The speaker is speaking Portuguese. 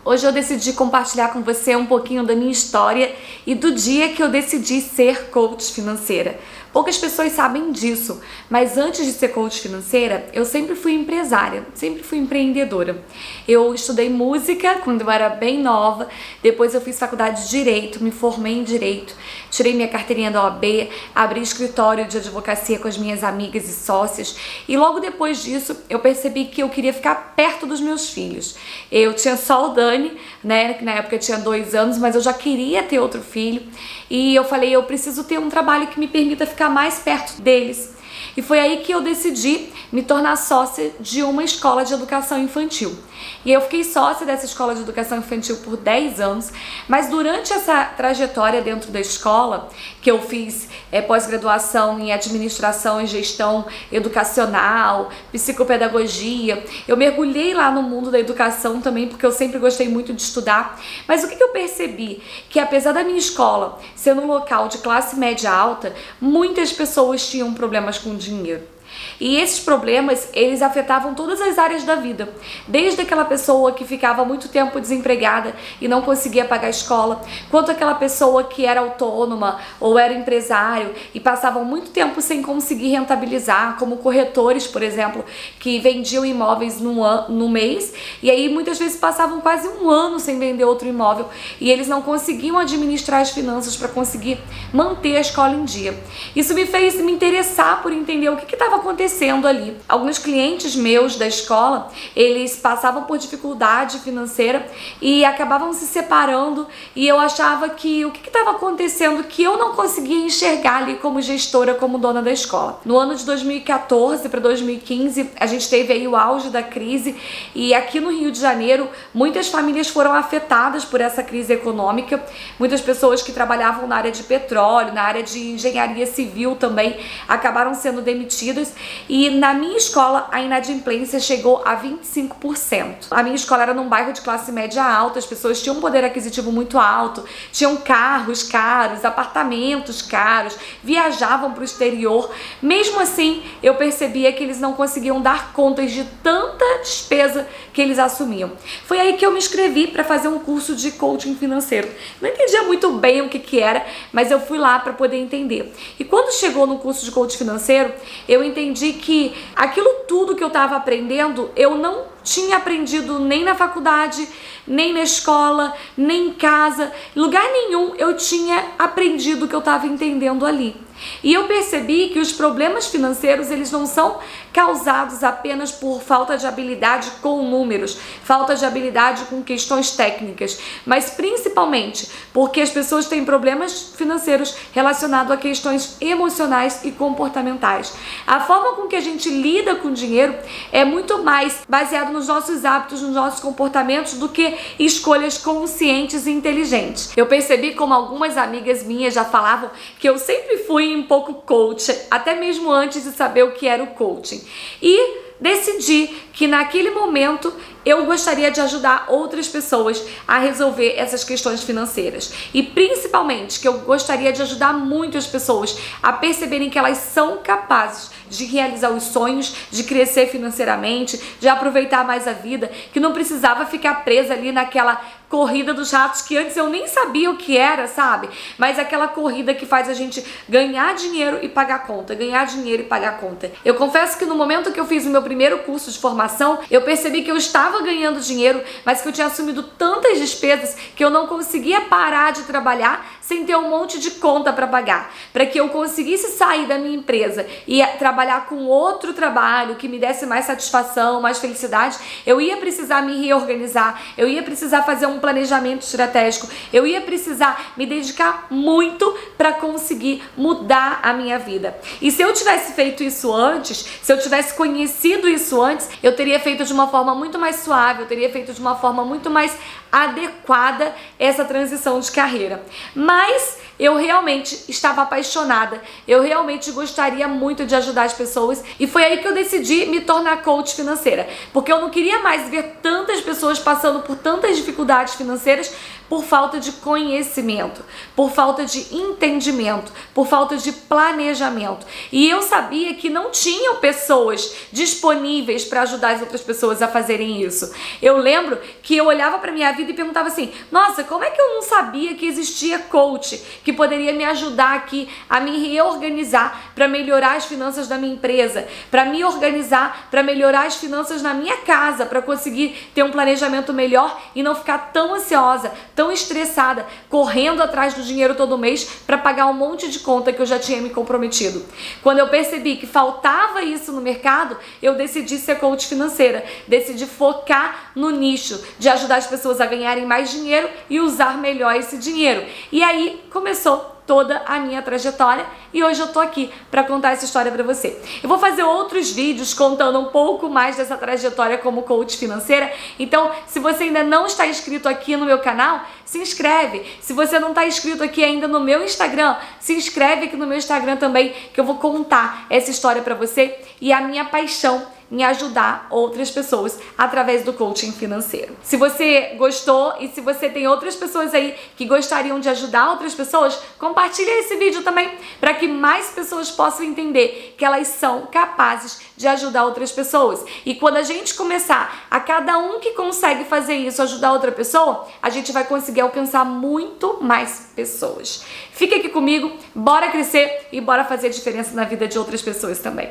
Hoje eu decidi compartilhar com você um pouquinho da minha história e do dia que eu decidi ser coach financeira. Poucas pessoas sabem disso, mas antes de ser coach financeira, eu sempre fui empresária, sempre fui empreendedora. Eu estudei música quando eu era bem nova, depois eu fiz faculdade de Direito, me formei em Direito, tirei minha carteirinha da OAB, abri escritório de advocacia com as minhas amigas e sócias e logo depois disso eu percebi que eu queria ficar perto dos meus filhos. Eu tinha só o Dani, né, que na época tinha 2 anos, mas eu já queria ter outro filho e eu falei, eu preciso ter um trabalho que me permita ficar mais perto deles. E foi aí que eu decidi me tornar sócia de uma escola de educação infantil. E eu fiquei sócia dessa escola de educação infantil por 10 anos, mas durante essa trajetória dentro da escola, que eu fiz pós-graduação em administração e gestão educacional, psicopedagogia, eu mergulhei lá no mundo da educação também, porque eu sempre gostei muito de estudar. Mas o que eu percebi? Que apesar da minha escola ser um local de classe média alta, muitas pessoas tinham problemas com dinheiro. E esses problemas, eles afetavam todas as áreas da vida, desde aquela pessoa que ficava muito tempo desempregada e não conseguia pagar a escola, quanto aquela pessoa que era autônoma ou era empresário e passavam muito tempo sem conseguir rentabilizar, como corretores, por exemplo, que vendiam imóveis no mês e aí muitas vezes passavam quase 1 ano sem vender outro imóvel e eles não conseguiam administrar as finanças para conseguir manter a escola em dia. Isso me fez me interessar por entender o que estava acontecendo ali. Alguns clientes meus da escola, eles passavam por dificuldade financeira e acabavam se separando e eu achava que o que estava acontecendo que eu não conseguia enxergar ali como gestora, como dona da escola. No ano de 2014 para 2015, a gente teve aí o auge da crise e aqui no Rio de Janeiro, muitas famílias foram afetadas por essa crise econômica. Muitas pessoas que trabalhavam na área de petróleo, na área de engenharia civil também, acabaram sendo demitidas. E na minha escola a inadimplência chegou a 25%. A minha escola era num bairro de classe média alta, as pessoas tinham um poder aquisitivo muito alto, tinham carros caros, apartamentos caros, viajavam para o exterior. Mesmo assim, eu percebia que eles não conseguiam dar contas de tanta despesa que eles assumiam. Foi aí que eu me inscrevi para fazer um curso de coaching financeiro. Não entendia muito bem o que era, mas eu fui lá para poder entender. E quando chegou no curso de coaching financeiro, eu entendi que aquilo tudo que eu estava aprendendo, eu não tinha aprendido nem na faculdade, nem na escola, nem em casa. Em lugar nenhum eu tinha aprendido o que eu estava entendendo ali. E eu percebi que os problemas financeiros, eles não são causados apenas por falta de habilidade com números, falta de habilidade com questões técnicas, mas principalmente porque as pessoas têm problemas financeiros relacionados a questões emocionais e comportamentais. A forma com que a gente lida com o dinheiro é muito mais baseado nos nossos hábitos, nos nossos comportamentos, do que escolhas conscientes e inteligentes. Eu percebi como algumas amigas minhas já falavam que eu sempre fui um pouco coach, até mesmo antes de saber o que era o coaching. E decidi que naquele momento eu gostaria de ajudar outras pessoas a resolver essas questões financeiras. E principalmente que eu gostaria de ajudar muitas pessoas a perceberem que elas são capazes de realizar os sonhos, de crescer financeiramente, de aproveitar mais a vida, que não precisava ficar presa ali naquela corrida dos ratos que antes eu nem sabia o que era, sabe? Mas aquela corrida que faz a gente ganhar dinheiro e pagar conta, ganhar dinheiro e pagar conta. Eu confesso que no momento que eu fiz o meu primeiro curso de formação, eu percebi que eu estava ganhando dinheiro, mas que eu tinha assumido tantas despesas que eu não conseguia parar de trabalhar sem ter um monte de conta para pagar. Para que eu conseguisse sair da minha empresa e trabalhar com outro trabalho que me desse mais satisfação, mais felicidade, eu ia precisar me reorganizar, eu ia precisar fazer um planejamento estratégico, eu ia precisar me dedicar muito para conseguir mudar a minha vida. E se eu tivesse feito isso antes, se eu tivesse conhecido isso antes, eu teria feito de uma forma muito mais suave, eu teria feito de uma forma muito mais adequada essa transição de carreira. Mas eu realmente estava apaixonada, eu realmente gostaria muito de ajudar as pessoas e foi aí que eu decidi me tornar coach financeira, porque eu não queria mais ver tantas pessoas passando por tantas dificuldades financeiras por falta de conhecimento, por falta de entendimento, por falta de planejamento. E eu sabia que não tinham pessoas disponíveis para ajudar as outras pessoas a fazerem isso. Eu lembro que eu olhava para minha vida e perguntava assim: nossa, como é que eu não sabia que existia coach que poderia me ajudar aqui a me reorganizar para melhorar as finanças da minha empresa, para me organizar, para melhorar as finanças na minha casa, para conseguir ter um planejamento melhor e não ficar tão ansiosa, tão estressada, correndo atrás do dinheiro todo mês para pagar um monte de conta que eu já tinha me comprometido. Quando eu percebi que faltava isso no mercado, eu decidi ser coach financeira, decidi focar no nicho de ajudar as pessoas a ganharem mais dinheiro e usar melhor esse dinheiro. E aí começou toda a minha trajetória e hoje eu tô aqui para contar essa história para você. Eu vou fazer outros vídeos contando um pouco mais dessa trajetória como coach financeira, então se você ainda não está inscrito aqui no meu canal, se inscreve. Se você não está inscrito aqui ainda no meu Instagram, se inscreve aqui no meu Instagram também, que eu vou contar essa história para você e a minha paixão em ajudar outras pessoas através do coaching financeiro. Se você gostou e se você tem outras pessoas aí que gostariam de ajudar outras pessoas, compartilha esse vídeo também para que mais pessoas possam entender que elas são capazes de ajudar outras pessoas. E quando a gente começar a cada um que consegue fazer isso ajudar outra pessoa, a gente vai conseguir alcançar muito mais pessoas. Fica aqui comigo, bora crescer e bora fazer diferença na vida de outras pessoas também.